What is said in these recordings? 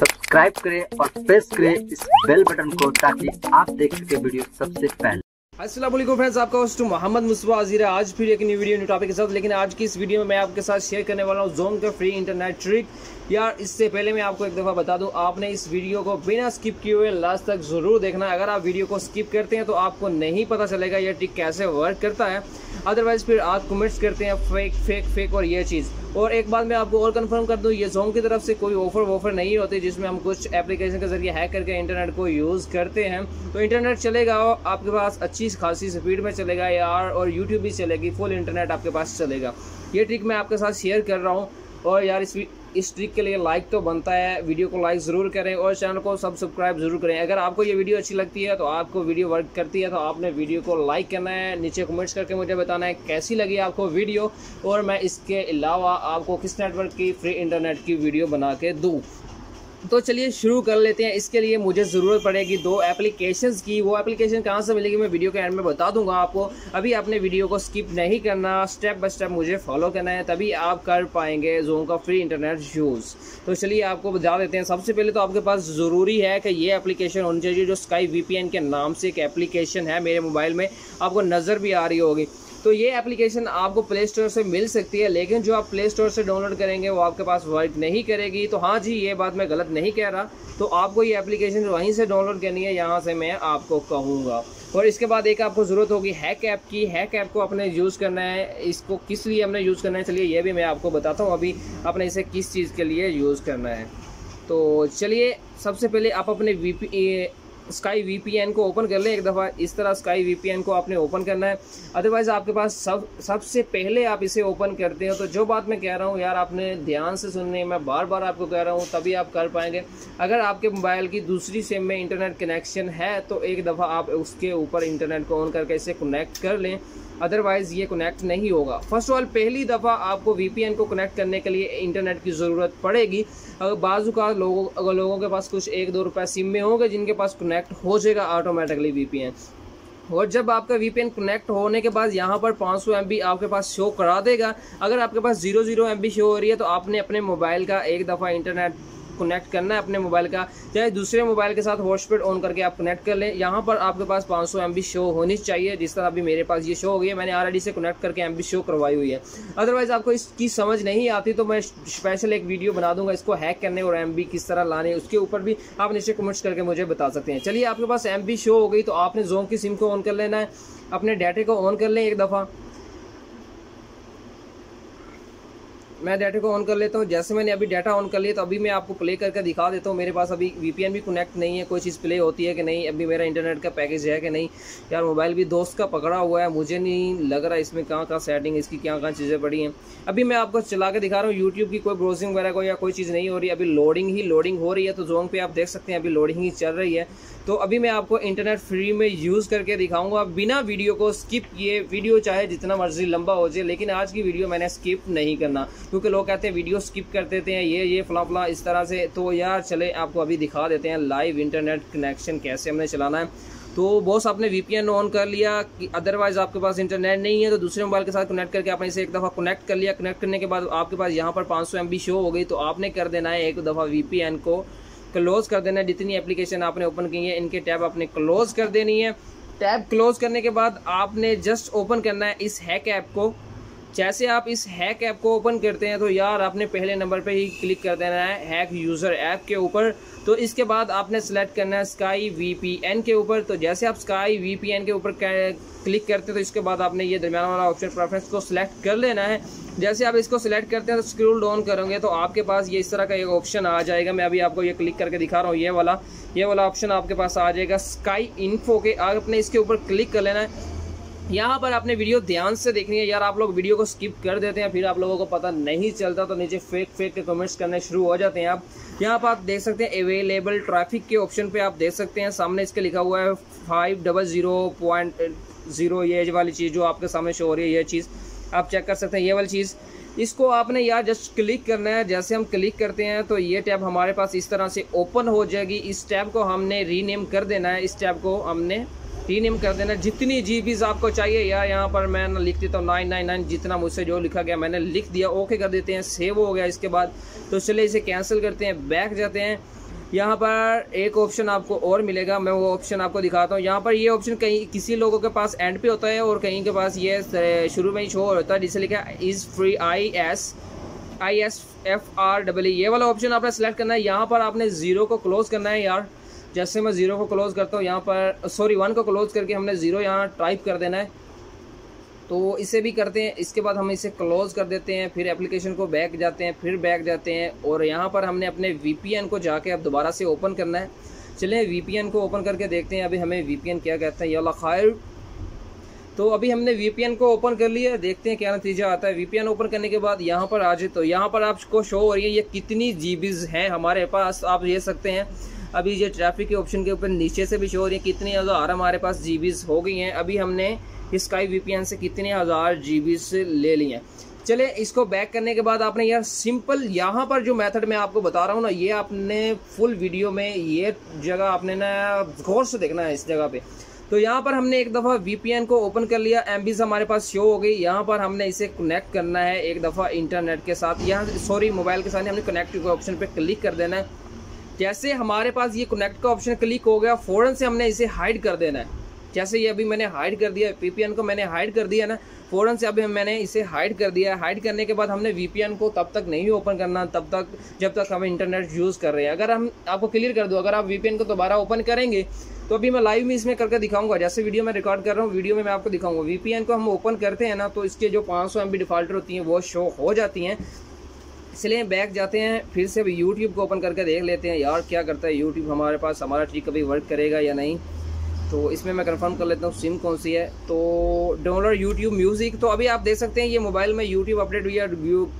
Subscribe करें और press करें इस बेल बटन को ताकि आप देख सके वीडियो सबसे पहले। अस्सलाम वालेकुम फ्रेंड्स, आपका होस्ट मोहम्मद मुस्तफा अजीर है। आज फिर एक न्यू वीडियो न्यू टॉपिक के साथ। लेकिन आज की इस वीडियो में मैं आपके साथ शेयर करने वाला हूँ जोंग का फ्री इंटरनेट ट्रिक। यार इससे पहले मैं आपको एक दफ़ा बता दूं, आपने इस वीडियो को बिना स्किप किए हुए लास्ट तक ज़रूर देखना। अगर आप वीडियो को स्किप करते हैं तो आपको नहीं पता चलेगा यह ट्रिक कैसे वर्क करता है। अदरवाइज़ फिर आप कमेंट्स करते हैं फेक फेक फेक और ये चीज़। और एक बात मैं आपको और कंफर्म कर दूं, ये जोंग की तरफ से कोई ऑफर नहीं होती जिसमें हम कुछ एप्लीकेशन के जरिए हैक करके इंटरनेट को यूज़ करते हैं। तो इंटरनेट चलेगा आपके पास अच्छी खासी स्पीड में चलेगा यार, और यूट्यूब भी चलेगी, फुल इंटरनेट आपके पास चलेगा। ये ट्रिक मैं आपके साथ शेयर कर रहा हूँ। और यार इस ट्रिक के लिए लाइक तो बनता है, वीडियो को लाइक ज़रूर करें और चैनल को सब्सक्राइब ज़रूर करें। अगर आपको ये वीडियो अच्छी लगती है तो आपको वीडियो वर्क करती है तो आपने वीडियो को लाइक करना है, नीचे कमेंट्स करके मुझे बताना है कैसी लगी आपको वीडियो, और मैं इसके अलावा आपको किस नेटवर्क की फ्री इंटरनेट की वीडियो बना के दूँ। तो चलिए शुरू कर लेते हैं। इसके लिए मुझे ज़रूरत पड़ेगी 2 एप्लीकेशंस की। वो एप्लीकेशन कहाँ से मिलेगी मैं वीडियो के एंड में बता दूंगा आपको। अभी आपने वीडियो को स्किप नहीं करना, स्टेप बाय स्टेप मुझे फॉलो करना है, तभी आप कर पाएंगे जोंग का फ्री इंटरनेट यूज़। तो चलिए आपको बता देते हैं। सबसे पहले तो आपके पास ज़रूरी है कि ये एप्लीकेशन होनी चाहिए जो स्काई VPN के नाम से एक एप्लीकेशन है, मेरे मोबाइल में आपको नज़र भी आ रही होगी। तो ये एप्लीकेशन आपको प्ले स्टोर से मिल सकती है, लेकिन जो आप प्ले स्टोर से डाउनलोड करेंगे वो आपके पास वर्क नहीं करेगी। तो हाँ जी, ये बात मैं गलत नहीं कह रहा। तो आपको ये एप्लीकेशन वहीं से डाउनलोड करनी है, यहाँ से मैं आपको कहूँगा। और इसके बाद एक आपको ज़रूरत होगी हैक ऐप की। हैक ऐप को अपने यूज़ करना है। इसको किस लिए हमने यूज़ करना है चलिए ये भी मैं आपको बताता हूँ अभी आपने इसे किस चीज़ के लिए यूज़ करना है। तो चलिए सबसे पहले आप अपने स्काई VPN को ओपन कर लें एक दफ़ा। इस तरह स्काई VPN को आपने ओपन करना है। अदरवाइज़ आपके पास सबसे पहले आप इसे ओपन करते हो तो जो बात मैं कह रहा हूँ यार आपने ध्यान से सुननी है, मैं बार बार आपको कह रहा हूँ, तभी आप कर पाएंगे। अगर आपके मोबाइल की दूसरी सिम में इंटरनेट कनेक्शन है तो एक दफ़ा आप उसके ऊपर इंटरनेट को ऑन करके इसे कनेक्ट कर लें, अदरवाइज़ ये कनेक्ट नहीं होगा। फर्स्ट ऑफ ऑल पहली दफ़ा आपको VPN को कनेक्ट करने के लिए इंटरनेट की ज़रूरत पड़ेगी। अगर बाजू का लोगों के पास कुछ 1-2 रुपये सिम में होंगे जिनके पास कनेक्ट हो जाएगा ऑटोमेटिकली VPN। और जब आपका VPN कनेक्ट होने के बाद यहाँ पर 500 MB आपके पास शो करा देगा। अगर आपके पास 0 MB शो हो रही है तो आपने अपने मोबाइल का एक दफ़ा इंटरनेट कनेक्ट करना है, अपने मोबाइल का चाहे दूसरे मोबाइल के साथ हॉटस्पॉट ऑन करके आप कनेक्ट कर लें। यहाँ पर आपके पास 500 MB शो होनी चाहिए, जिस तरह अभी मेरे पास ये शो हो गई है। मैंने ऑलरेडी से कनेक्ट करके MB शो करवाई हुई है। अदरवाइज़ आपको इसकी समझ नहीं आती तो मैं स्पेशल एक वीडियो बना दूंगा इसको हैक करने और MB किस तरह लाने, उसके ऊपर भी आप नीचे कमेंट्स करके मुझे बता सकते हैं। चलिए आपके पास MB शो हो गई तो आपने जोंग की सिम को ऑन कर लेना है, अपने डाटे को ऑन कर लें एक दफ़ा। मैं डाटा को ऑन कर लेता हूँ। जैसे मैंने अभी डाटा ऑन कर लिया तो अभी मैं आपको प्ले करके दिखा देता हूँ। मेरे पास अभी VPN भी कनेक्ट नहीं है, कोई चीज़ प्ले होती है कि नहीं, अभी मेरा इंटरनेट का पैकेज है कि नहीं। यार मोबाइल भी दोस्त का पकड़ा हुआ है, मुझे नहीं लग रहा इसमें कहाँ सेटिंग इसकी क्या चीज़ें पड़ी हैं। अभी मैं आपको चला के दिखा रहा हूँ। यूट्यूब की कोई ब्राउजिंग वगैरह को या कोई चीज़ नहीं हो रही, अभी लोडिंग हो रही है। तो जोंग पे आप देख सकते हैं अभी लोडिंग ही चल रही है। तो अभी मैं आपको इंटरनेट फ्री में यूज़ करके दिखाऊंगा बिना वीडियो को स्किप किए। वीडियो चाहे जितना मर्जी लंबा हो जाए, लेकिन आज की वीडियो मैंने स्किप नहीं करना, क्योंकि लोग कहते हैं वीडियो स्किप कर देते हैं ये फला इस तरह से। तो यार चले आपको अभी दिखा देते हैं लाइव इंटरनेट कनेक्शन कैसे हमने चलाना है। तो बॉस आपने VPN ऑन कर लिया कि अदरवाइज़ आपके पास इंटरनेट नहीं है तो दूसरे मोबाइल के साथ कनेक्ट करके आपने इसे एक दफ़ा कनेक्ट कर लिया। कनेक्ट करने के बाद आपके पास यहाँ पर 500 MB शो हो गई। तो आपने कर देना है एक दफ़ा VPN को क्लोज़ कर देना है। जितनी एप्लीकेशन आपने ओपन की है इनके टैब आपने क्लोज़ कर देनी है। टैब क्लोज़ करने के बाद आपने जस्ट ओपन करना है इस हैक ऐप को। जैसे आप इस हैक ऐप को ओपन करते हैं तो यार आपने पहले नंबर पे ही क्लिक कर देना है हैक यूज़र ऐप के ऊपर। तो इसके बाद आपने सेलेक्ट करना है स्काई VPN के ऊपर। तो जैसे आप स्काई VPN के ऊपर क्लिक करते हैं तो इसके बाद आपने ये दरमियान वाला ऑप्शन प्रेफरेंस को सिलेक्ट कर लेना है। जैसे आप इसको सिलेक्ट करते हैं तो स्क्रॉल डाउन करोगे तो आपके पास ये इस तरह का एक ऑप्शन आ जाएगा। मैं अभी आपको ये क्लिक करके दिखा रहा हूँ, ये वाला ऑप्शन आपके पास आ जाएगा स्काई इन्फो के। आपने इसके ऊपर क्लिक कर लेना है। यहाँ पर आपने वीडियो ध्यान से देखनी है। यार आप लोग वीडियो को स्किप कर देते हैं, फिर आप लोगों को पता नहीं चलता तो नीचे फेक के कमेंट्स करने शुरू हो जाते हैं। आप यहाँ पर आप देख सकते हैं अवेलेबल ट्रैफिक के ऑप्शन पे आप देख सकते हैं, सामने इसके लिखा हुआ है 500.0 ये वाली चीज़ जो आपके सामने शो हो रही है, ये चीज़ आप चेक कर सकते हैं, ये वाली चीज़। इसको आपने यार जस्ट क्लिक करना है। जैसे हम क्लिक करते हैं तो ये टैब हमारे पास इस तरह से ओपन हो जाएगी। इस टैब को हमने रीनेम कर देना है, इस टैब को हमने रीनेम कर देना। जितनी GBs आपको चाहिए यार यहाँ पर मैं लिख देता हूँ 999, जितना मुझसे जो लिखा गया मैंने लिख दिया। ओके कर देते हैं, सेव हो गया। इसके बाद तो चलिए इसे कैंसिल करते हैं, बैक जाते हैं। यहाँ पर एक ऑप्शन आपको और मिलेगा, मैं वो ऑप्शन आपको दिखाता हूँ। यहाँ पर ये ऑप्शन कहीं किसी लोगों के पास एंड पे होता है और कहीं के पास ये शुरू में ही शो होता है, जिसे लिखा है इज़ फ्री ISFREE। ये वाला ऑप्शन आपने सेलेक्ट करना है। यहाँ पर आपने 0 को क्लोज करना है यार। जैसे मैं 0 को क्लोज करता हूँ यहाँ पर, सॉरी 1 को क्लोज करके हमने 0 यहाँ टाइप कर देना है। तो इसे भी करते हैं। इसके बाद हम इसे क्लोज कर देते हैं, फिर एप्लीकेशन को बैक जाते हैं, फिर बैक जाते हैं और यहाँ पर हमने अपने VPN को जाके अब दोबारा से ओपन करना है। चलिए VPN को ओपन करके देखते हैं अभी हमें VPN क्या कहता है। या खैर, तो अभी हमने VPN को ओपन कर लिया, देखते हैं क्या नतीजा आता है। VPN ओपन करने के बाद यहाँ पर आ जाए तो यहाँ पर आपको शो हो रही है ये कितनी GBs हैं हमारे पास। आप ले सकते हैं अभी ये ट्रैफिक के ऑप्शन के ऊपर नीचे से भी शो हो रही है कितनी हज़ार हमारे पास GBs हो गई हैं। अभी हमने स्काई VPN से कितने हज़ार GBs ले लिए हैं। चले इसको बैक करने के बाद आपने यार सिंपल यहाँ पर जो मेथड मैं आपको बता रहा हूँ ना, ये आपने फुल वीडियो में ये जगह आपने ना गौर से देखना है इस जगह पे। तो यहाँ पर हमने एक दफ़ा VPN को ओपन कर लिया, MBs हमारे पास शो हो गई। यहाँ पर हमने इसे कनेक्ट करना है एक दफ़ा इंटरनेट के साथ, यहाँ सॉरी मोबाइल के साथ हमने कनेक्ट के ऑप्शन पे क्लिक कर देना है। जैसे हमारे पास ये कनेक्ट का ऑप्शन क्लिक हो गया, फ़ौरन से हमने इसे हाइड कर देना है। जैसे ये अभी मैंने हाइड कर दिया, VPN को मैंने हाइड कर दिया ना, फ़ौरन से अभी मैंने इसे हाइड कर दिया। हाइड करने के बाद हमने VPN को तब तक नहीं ओपन करना तब तक जब तक हम इंटरनेट यूज़ कर रहे हैं। अगर हम आपको क्लियर कर दूँ, अगर आप VPN को दोबारा ओपन करेंगे तो अभी मैं लाइव में इसमें करके दिखाऊंगा। जैसे वीडियो में रिकॉर्ड कर रहा हूँ, वीडियो में मैं आपको दिखाऊंगा। VPN को हम ओपन करते हैं ना तो इसके जो 500 MB डिफ़ॉल्टर होती हैं वो शो हो जाती हैं। इसलिए बैक जाते हैं, फिर से यूट्यूब को ओपन करके देख लेते हैं यार क्या करता है यूट्यूब हमारे पास, हमारा ट्रिक कभी वर्क करेगा या नहीं। तो इसमें मैं कंफर्म कर लेता हूँ सिम कौन सी है। तो डाउनलोड यूट्यूब म्यूज़िक, तो अभी आप देख सकते हैं ये मोबाइल में यूट्यूब अपडेट हुई है,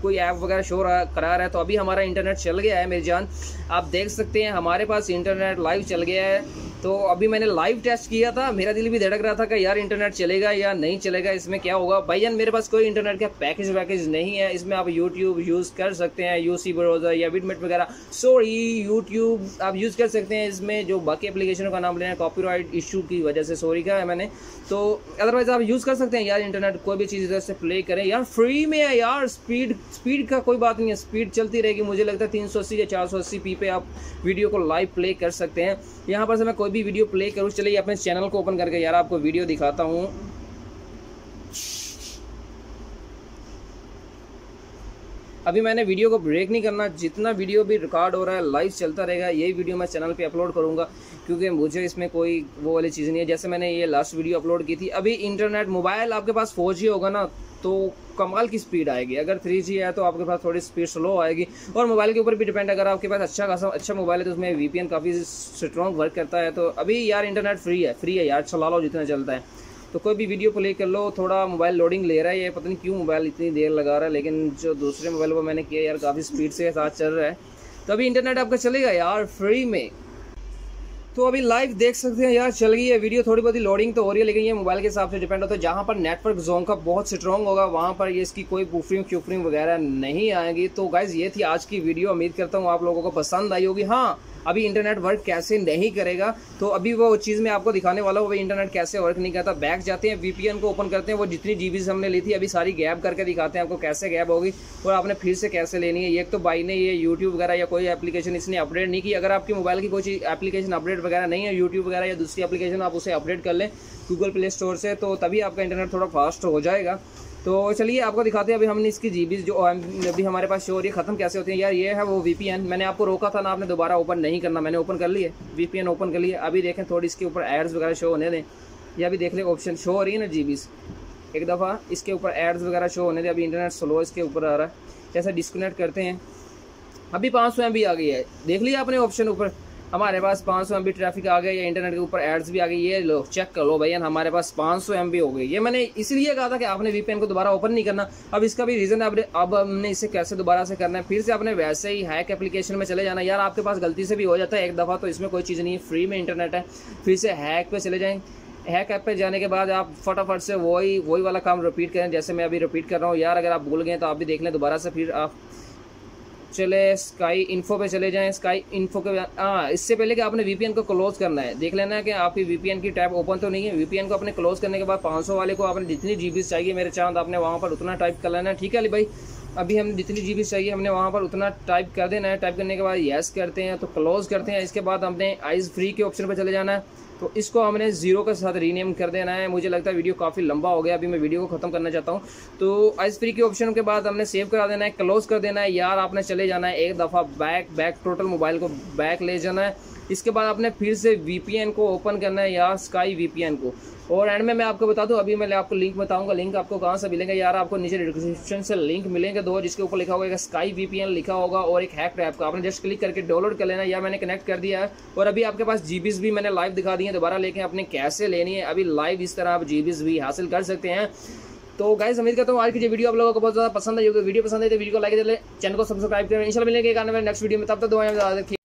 कोई ऐप वगैरह शो करा रहा है। तो अभी हमारा इंटरनेट चल गया है मेरी जान, आप देख सकते हैं हमारे पास इंटरनेट लाइव चल गया है। तो अभी मैंने लाइव टेस्ट किया था, मेरा दिल भी धड़क रहा था कि यार इंटरनेट चलेगा या नहीं चलेगा, इसमें क्या होगा। भाईजान मेरे पास कोई इंटरनेट का पैकेज नहीं है, इसमें आप यूट्यूब यूज़ कर सकते हैं, UC ब्राउज़र या बिटमेट वगैरह, सॉरी यूट्यूब आप यूज़ कर सकते हैं। इसमें जो बाकी एप्लीकेशनों का नाम लेना है कॉपीराइट इशू की वजह से, सॉरी का है मैंने, तो अदरवाइज़ आप यूज़ कर सकते हैं यार इंटरनेट, कोई भी चीज़ इधर से प्ले करें यार, फ्री में है यार। स्पीड का कोई बात नहीं है, स्पीड चलती रहेगी। मुझे लगता है 380 या 480p पे आप वीडियो को लाइव प्ले कर सकते हैं। यहाँ पर से मैं कोई भी वीडियो प्ले करूँ, चलिए अपने चैनल को ओपन करके यार आपको वीडियो दिखाता हूँ। अभी मैंने वीडियो को ब्रेक नहीं करना, जितना वीडियो भी रिकॉर्ड हो रहा है लाइव चलता रहेगा। यही वीडियो मैं चैनल पे अपलोड करूँगा क्योंकि मुझे इसमें कोई वो वाली चीज़ नहीं है। जैसे मैंने ये लास्ट वीडियो अपलोड की थी। अभी इंटरनेट मोबाइल आपके पास 4G होगा ना तो कमाल की स्पीड आएगी। अगर 3G है तो आपके पास थोड़ी स्पीड स्लो आएगी, और मोबाइल के ऊपर भी डिपेंड। अगर आपके पास अच्छा मोबाइल है तो उसमें VPN काफ़ी स्ट्रॉन्ग वर्क करता है। तो अभी यार इंटरनेट फ्री है यार, चला लो जितना चलता है। तो कोई भी वीडियो प्ले कर लो, थोड़ा मोबाइल लोडिंग ले रहा है, ये पता नहीं क्यों मोबाइल इतनी देर लगा रहा है, लेकिन जो दूसरे मोबाइल पर मैंने किया यार काफ़ी स्पीड से साथ चल रहा है। तो अभी इंटरनेट आपका चलेगा यार फ्री में। तो अभी लाइव देख सकते हैं यार चल गई है वीडियो, थोड़ी बहुत लोडिंग तो हो रही है, लेकिन ये मोबाइल के हिसाब से डिपेंड होता है। जहाँ पर नेटवर्क जोन का बहुत स्ट्रॉन्ग होगा वहाँ पर ये इसकी कोई बुफरिंग वगैरह नहीं आएगी। तो गाइज ये थी आज की वीडियो, उम्मीद करता हूँ आप लोगों को पसंद आई होगी। हाँ, अभी इंटरनेट वर्क कैसे नहीं करेगा तो अभी वो चीज़ मैं आपको दिखाने वाला हूँ, वो इंटरनेट कैसे वर्क नहीं करता। बैक जाते हैं, VPN को ओपन करते हैं, वो जितनी GBs हमने ली थी अभी सारी गैप करके दिखाते हैं आपको कैसे गैप होगी और आपने फिर से कैसे लेनी है। एक तो भाई ने ये यूट्यूब वगैरह या कोई एप्लीकेशन इसने अपडेट नहीं की। अगर आपकी मोबाइल की कोई चीज़ एप्लीकेशन अपडेट वगैरह नहीं है, यूट्यूब वगैरह या दूसरी एप्लीकेशन, आप उसे अपडेट कर लें गूगल प्ले स्टोर से, तो तभी आपका इंटरनेट थोड़ा फास्ट हो जाएगा। तो चलिए आपको दिखाते हैं अभी हमने इसकी GBs जो अभी हमारे पास शो हो रही है ख़त्म कैसे होती है यार। ये है वो VPN, मैंने आपको रोका था ना, आपने दोबारा ओपन नहीं करना, मैंने ओपन कर लिए, VPN ओपन कर लिए। अभी देखें थोड़ी इसके ऊपर एड्स वगैरह शो होने दें, या अभी देख ले ऑप्शन शो हो रही है ना GBs, एक दफ़ा इसके ऊपर एड्स वगैरह शो होने दें। अभी इंटरनेट स्लो इसके ऊपर आ रहा है, जैसा डिस्कनेक्ट करते हैं अभी 500 MB आ गई है, देख लिया आपने ऑप्शन ऊपर, हमारे पास 500 MB ट्रैफिक आ गया या इंटरनेट के ऊपर एड्स भी आ गई। ये लो चेक कर लो भैया, हमारे पास 500 MB हो गई। ये मैंने इसलिए कहा था कि आपने VPN को दोबारा ओपन नहीं करना। अब इसका भी रीज़न अब हमने इसे कैसे दोबारा से करना है, फिर से आपने वैसे ही हैक एप्लीकेशन में चले जाना। यार आपके पास गलती से भी हो जाता है एक दफ़ा, तो इसमें कोई चीज़ नहीं है, फ्री में इंटरनेट है। फिर से हैक पे चले जाएँ, हैक ऐप पे जाने के बाद आप फटाफट से वही वाला काम रिपीट करें जैसे मैं अभी रिपीट कर रहा हूँ। यार अगर आप भूल गए तो आप भी देख लें दोबारा से। फिर आप चले स्काई इन्फो पे चले जाएं, स्काई इन्फो के इससे पहले कि आपने VPN को क्लोज करना है, देख लेना है कि आपकी VPN की टैब ओपन तो नहीं है। VPN को अपने क्लोज करने के बाद 500 वाले को आपने जितनी GBs चाहिए मेरे चांद, आपने वहाँ पर उतना टाइप कर लेना है, ठीक है अली भाई। अभी हमने जितनी जीबी चाहिए हमने वहाँ पर उतना टाइप कर देना है। टाइप करने के बाद यस करते हैं तो क्लोज करते हैं। इसके बाद हमने आइज़ फ्री के ऑप्शन पर चले जाना है, तो इसको हमने 0 के साथ रीनेम कर देना है। मुझे लगता है वीडियो काफ़ी लंबा हो गया, अभी मैं वीडियो को ख़त्म करना चाहता हूँ। तो आइज़ फ्री के ऑप्शन के बाद हमने सेव करा देना है, क्लोज कर देना है। यार आपने चले जाना है एक दफ़ा बैक टोटल मोबाइल को बैक ले जाना है। इसके बाद आपने फिर से VPN को ओपन करना है यार, स्काई VPN को। और एंड में मैं आपको बता दूं, अभी मैं आपको लिंक बताऊंगा। लिंक आपको कहाँ से मिलेंगे यार, आपको नीचे डिस्क्रिप्शन से लिंक मिलेंगे 2, जिसके ऊपर लिखा होगा स्काई VPN लिखा होगा और एक हैक ऐप का। आपने जस्ट क्लिक करके डाउनलोड कर लेना। या मैंने कनेक्ट कर दिया है और अभी आपके पास जीबीज भी मैंने लाइव दिखा दी है। दोबारा लेके आपने कैसे लेनी है अभी लाइव, इस तरह आप जीबीज भी हासिल कर सकते हैं। तो गाइस उम्मीद करता हूँ आज की जो वीडियो आप लोगों को बहुत ज़्यादा पसंद आई होगी। वीडियो पसंद है तो वीडियो को लाइक कर ले, चैनल को सब्सक्राइब करें। इंशाल्लाह मिलेंगे एक आने वाले नेक्स्ट वीडियो में। तब तक दुआएं।